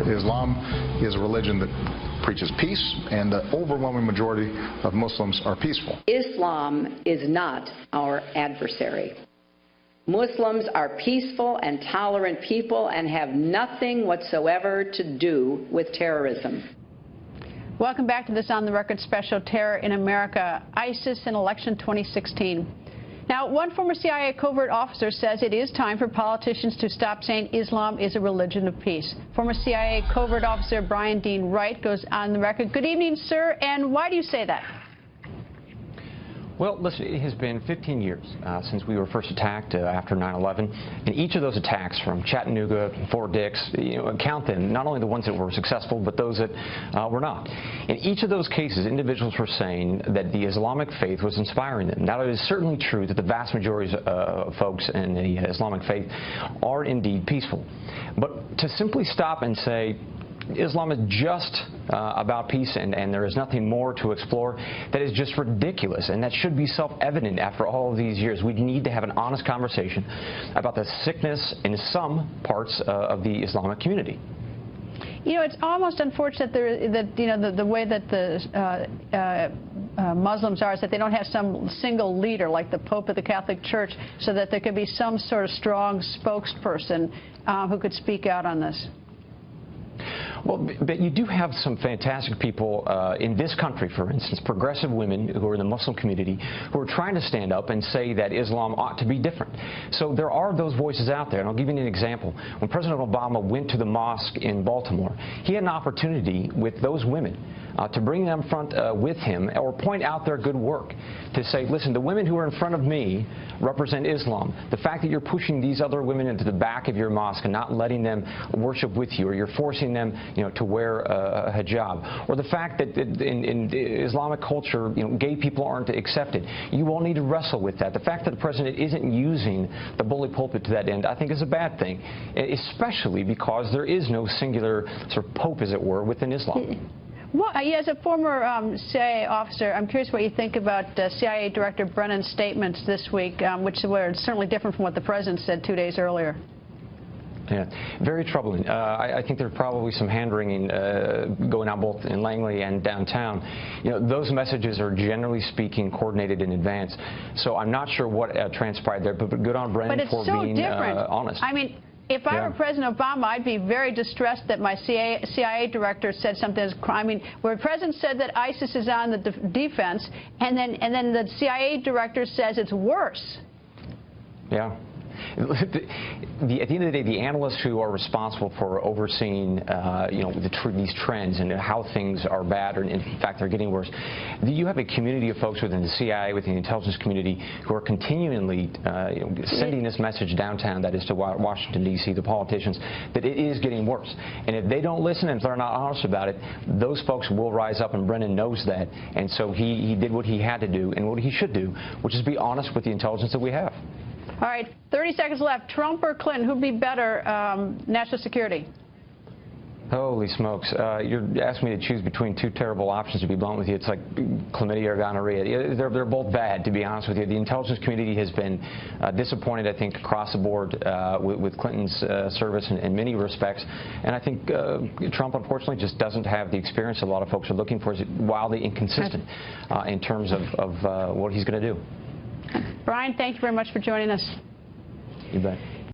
Islam is a religion that preaches peace, and the overwhelming majority of Muslims are peaceful. Islam is not our adversary. Muslims are peaceful and tolerant people and have nothing whatsoever to do with terrorism. Welcome back to this On the Record special, Terror in America, ISIS in Election 2016. Now, one former CIA covert officer says it is time for politicians to stop saying Islam is a religion of peace. Former CIA covert officer Brian Dean Wright goes on the record. Good evening, sir, and why do you say that? Well, listen, it has been 15 years since we were first attacked after 9/11, and each of those attacks, from Chattanooga, Fort Dix, count them, not only the ones that were successful, but those that were not. In each of those cases, individuals were saying that the Islamic faith was inspiring them. Now, it is certainly true that the vast majority of folks in the Islamic faith are indeed peaceful. But to simply stop and say, Islam is just about peace and there is nothing more to explore, that is just ridiculous, and that should be self-evident after all of these years. We need to have an honest conversation about the sickness in some parts of the Islamic community. You know, it's almost unfortunate that the way that the Muslims are is that they don't have some single leader like the Pope of the Catholic Church, so that there could be some sort of strong spokesperson who could speak out on this. Well, but you do have some fantastic people in this country, for instance, progressive women who are in the Muslim community who are trying to stand up and say that Islam ought to be different. So there are those voices out there, and I'll give you an example. When President Obama went to the mosque in Baltimore, he had an opportunity with those women to bring them front with him or point out their good work, to say, listen, the women who are in front of me represent Islam. The fact that you're pushing these other women into the back of your mosque and not letting them worship with you, or you're forcing them, to wear a hijab, or the fact that in Islamic culture, gay people aren't accepted. You all need to wrestle with that. The fact that the president isn't using the bully pulpit to that end, I think, is a bad thing, especially because there is no singular sort of pope, as it were, within Islam. Well, as a former CIA officer, I'm curious what you think about CIA Director Brennan's statements this week, which were certainly different from what the president said 2 days earlier. Yeah, very troubling. I think there's probably some hand-wringing going on both in Langley and downtown. Those messages are generally speaking coordinated in advance. So I'm not sure what transpired there, but good on Brennan for being honest. I mean, if I were President Obama, I'd be very distressed that my CIA director said something. I mean, where the president said that ISIS is on the defense, and then the CIA director says it's worse. Yeah. At the end of the day, the analysts who are responsible for overseeing, these trends and how things are bad, or in fact they're getting worse, you have a community of folks within the CIA, within the intelligence community, who are continually sending this message downtown, that is to Washington, D.C., the politicians, that it is getting worse. And if they don't listen and if they're not honest about it, those folks will rise up, and Brennan knows that. And so he did what he had to do and what he should do, which is be honest with the intelligence that we have. All right, 30 seconds left. Trump or Clinton, who'd be better national security? Holy smokes. You're asking me to choose between two terrible options, to be blunt with you. It's like chlamydia or gonorrhea. They're both bad, to be honest with you. The intelligence community has been disappointed, I think, across the board with Clinton's service in many respects. And I think Trump, unfortunately, just doesn't have the experience a lot of folks are looking for. Is wildly inconsistent in terms of what he's going to do. Brian, thank you very much for joining us. You bet.